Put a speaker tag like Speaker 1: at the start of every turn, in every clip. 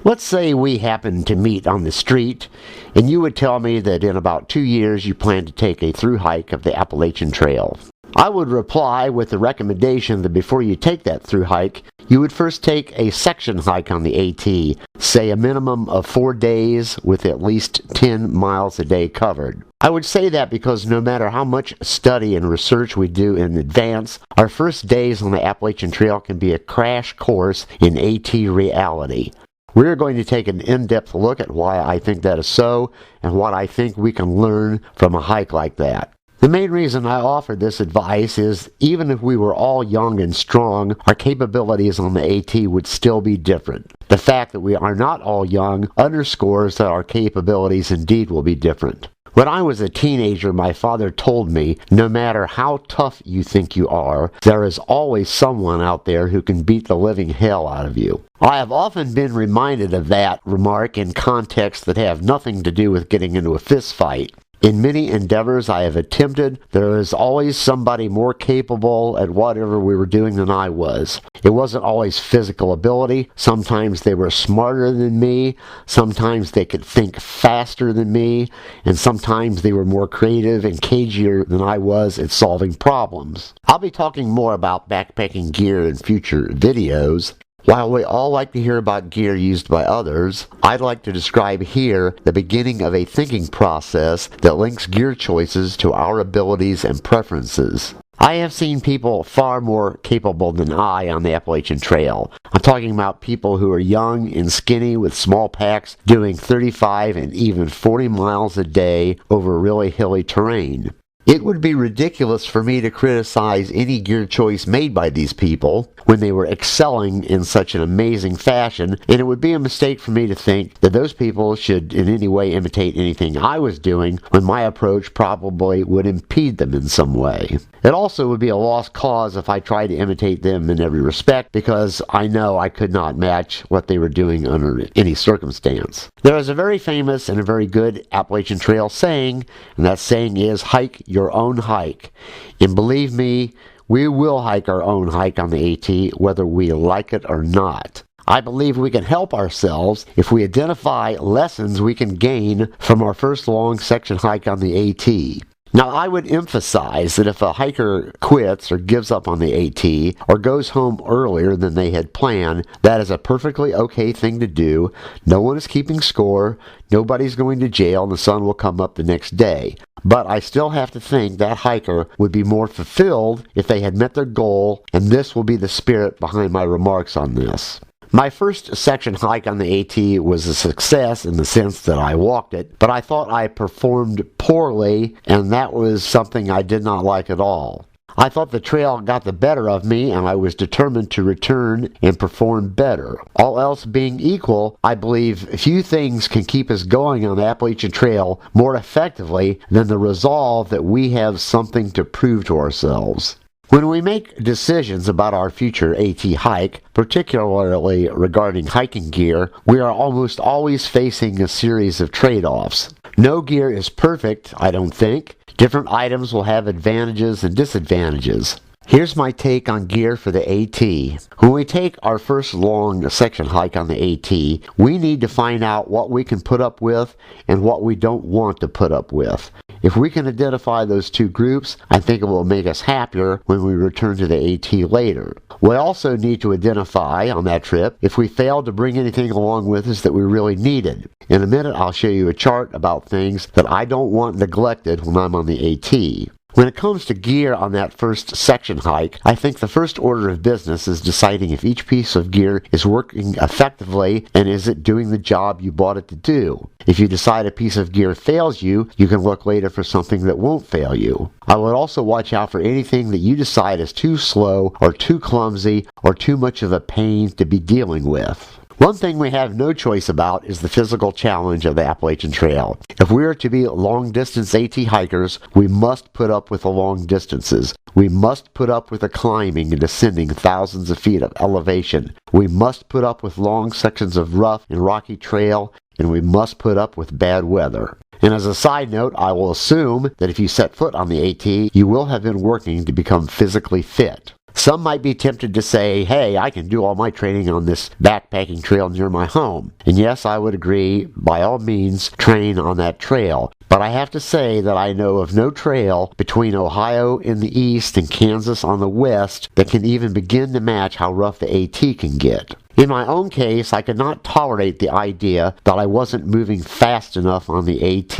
Speaker 1: Let's say we happen to meet on the street, and you would tell me that in about 2 years you plan to take a through hike of the Appalachian Trail. I would reply with the recommendation that before you take that through hike, you would first take a section hike on the AT, say a minimum of 4 days with at least 10 miles a day covered. I would say that because no matter how much study and research we do in advance, our first days on the Appalachian Trail can be a crash course in AT reality. We're going to take an in-depth look at why I think that is so and what I think we can learn from a hike like that. The main reason I offer this advice is even if we were all young and strong, our capabilities on the AT would still be different. The fact that we are not all young underscores that our capabilities indeed will be different. When I was a teenager, my father told me, no matter how tough you think you are, there is always someone out there who can beat the living hell out of you. I have often been reminded of that remark in contexts that have nothing to do with getting into a fist fight. In many endeavors I have attempted, there is always somebody more capable at whatever we were doing than I was. It wasn't always physical ability. Sometimes they were smarter than me. Sometimes they could think faster than me. And sometimes they were more creative and cagier than I was at solving problems. I'll be talking more about backpacking gear in future videos. While we all like to hear about gear used by others, I'd like to describe here the beginning of a thinking process that links gear choices to our abilities and preferences. I have seen people far more capable than I on the Appalachian Trail. I'm talking about people who are young and skinny with small packs doing 35 and even 40 miles a day over really hilly terrain. It would be ridiculous for me to criticize any gear choice made by these people when they were excelling in such an amazing fashion, and it would be a mistake for me to think that those people should in any way imitate anything I was doing when my approach probably would impede them in some way. It also would be a lost cause if I tried to imitate them in every respect, because I know I could not match what they were doing under any circumstance. There is a very famous and a very good Appalachian Trail saying, and that saying is, hike your own hike. And believe me, we will hike our own hike on the AT whether we like it or not. I believe we can help ourselves if we identify lessons we can gain from our first long section hike on the AT. Now, I would emphasize that if a hiker quits or gives up on the AT or goes home earlier than they had planned, that is a perfectly okay thing to do. No one is keeping score, nobody's going to jail, and the sun will come up the next day. But I still have to think that hiker would be more fulfilled if they had met their goal, and this will be the spirit behind my remarks on this. My first section hike on the AT was a success in the sense that I walked it, but I thought I performed poorly, and that was something I did not like at all. I thought the trail got the better of me, and I was determined to return and perform better. All else being equal, I believe few things can keep us going on the Appalachian Trail more effectively than the resolve that we have something to prove to ourselves. When we make decisions about our future AT hike, particularly regarding hiking gear, we are almost always facing a series of trade-offs. No gear is perfect, I don't think. Different items will have advantages and disadvantages. Here's my take on gear for the AT. When we take our first long section hike on the AT, we need to find out what we can put up with and what we don't want to put up with. If we can identify those two groups, I think it will make us happier when we return to the AT later. We also need to identify on that trip if we failed to bring anything along with us that we really needed. In a minute, I'll show you a chart about things that I don't want neglected when I'm on the AT. When it comes to gear on that first section hike, I think the first order of business is deciding if each piece of gear is working effectively and is it doing the job you bought it to do. If you decide a piece of gear fails you, you can look later for something that won't fail you. I would also watch out for anything that you decide is too slow or too clumsy or too much of a pain to be dealing with. One thing we have no choice about is the physical challenge of the Appalachian Trail. If we are to be long-distance AT hikers, we must put up with the long distances. We must put up with the climbing and descending thousands of feet of elevation. We must put up with long sections of rough and rocky trail, and we must put up with bad weather. And as a side note, I will assume that if you set foot on the AT, you will have been working to become physically fit. Some might be tempted to say, hey, I can do all my training on this backpacking trail near my home. And yes, I would agree, by all means, train on that trail. But I have to say that I know of no trail between Ohio in the east and Kansas on the west that can even begin to match how rough the AT can get. In my own case, I could not tolerate the idea that I wasn't moving fast enough on the AT,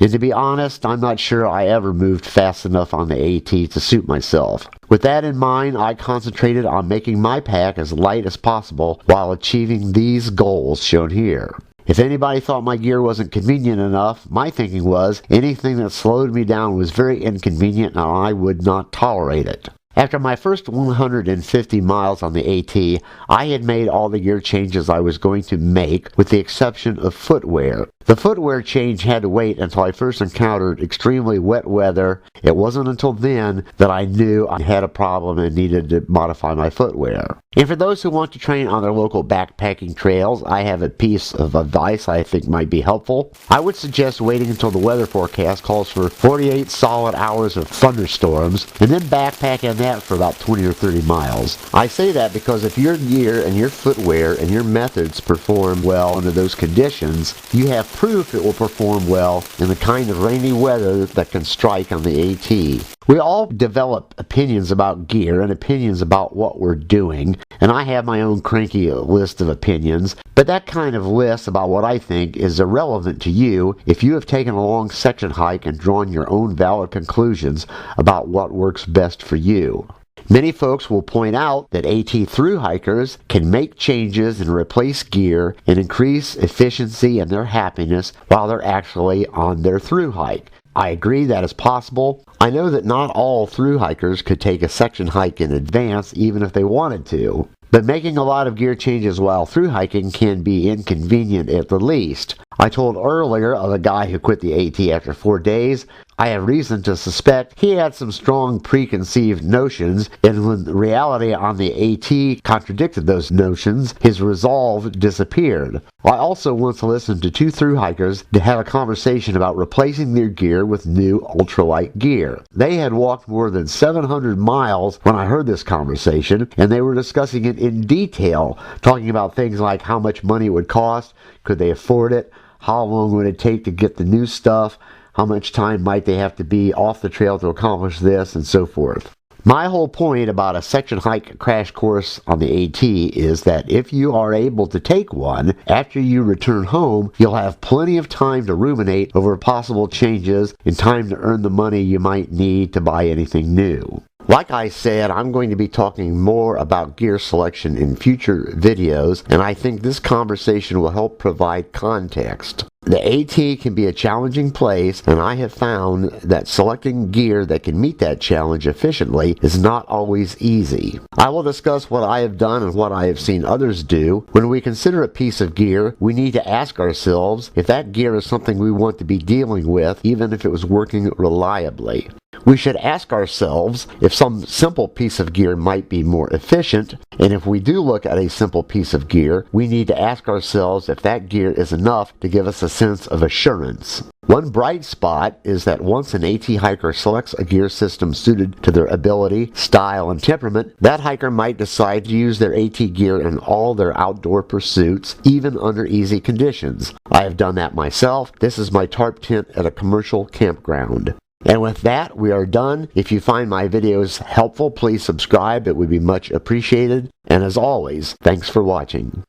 Speaker 1: and to be honest, I'm not sure I ever moved fast enough on the AT to suit myself. With that in mind, I concentrated on making my pack as light as possible while achieving these goals shown here. If anybody thought my gear wasn't convenient enough, my thinking was anything that slowed me down was very inconvenient and I would not tolerate it. After my first 150 miles on the AT, I had made all the gear changes I was going to make, with the exception of footwear. The footwear change had to wait until I first encountered extremely wet weather. It wasn't until then that I knew I had a problem and needed to modify my footwear. And for those who want to train on their local backpacking trails, I have a piece of advice I think might be helpful. I would suggest waiting until the weather forecast calls for 48 solid hours of thunderstorms, and then backpack in that for about 20 or 30 miles. I say that because if your gear and your footwear and your methods perform well under those conditions, you have proof it will perform well in the kind of rainy weather that can strike on the AT. We all develop opinions about gear and opinions about what we're doing, and I have my own cranky list of opinions, but that kind of list about what I think is irrelevant to you if you have taken a long section hike and drawn your own valid conclusions about what works best for you. Many folks will point out that AT thru hikers can make changes and replace gear and increase efficiency and their happiness while they're actually on their thru hike. I agree that is possible. I know that not all thru hikers could take a section hike in advance even if they wanted to. But making a lot of gear changes while thru hiking can be inconvenient at the least. I told earlier of a guy who quit the AT after 4 days. I have reason to suspect he had some strong preconceived notions, and when the reality on the AT contradicted those notions, his resolve disappeared. I also once listened to 2 thru hikers to have a conversation about replacing their gear with new ultralight gear. They had walked more than 700 miles when I heard this conversation, and they were discussing it in detail, talking about things like how much money it would cost, could they afford it, how long would it take to get the new stuff, how much time might they have to be off the trail to accomplish this, and so forth. My whole point about a section hike crash course on the AT is that if you are able to take one, after you return home, you'll have plenty of time to ruminate over possible changes and time to earn the money you might need to buy anything new. Like I said, I'm going to be talking more about gear selection in future videos, and I think this conversation will help provide context. The AT can be a challenging place, and I have found that selecting gear that can meet that challenge efficiently is not always easy. I will discuss what I have done and what I have seen others do. When we consider a piece of gear, we need to ask ourselves if that gear is something we want to be dealing with, even if it was working reliably. We should ask ourselves if some simple piece of gear might be more efficient, and if we do look at a simple piece of gear, we need to ask ourselves if that gear is enough to give us a sense of assurance. One bright spot is that once an AT hiker selects a gear system suited to their ability, style, and temperament, that hiker might decide to use their AT gear in all their outdoor pursuits, even under easy conditions. I have done that myself. This is my tarp tent at a commercial campground. And with that, we are done. If you find my videos helpful, please subscribe. It would be much appreciated. And as always, thanks for watching.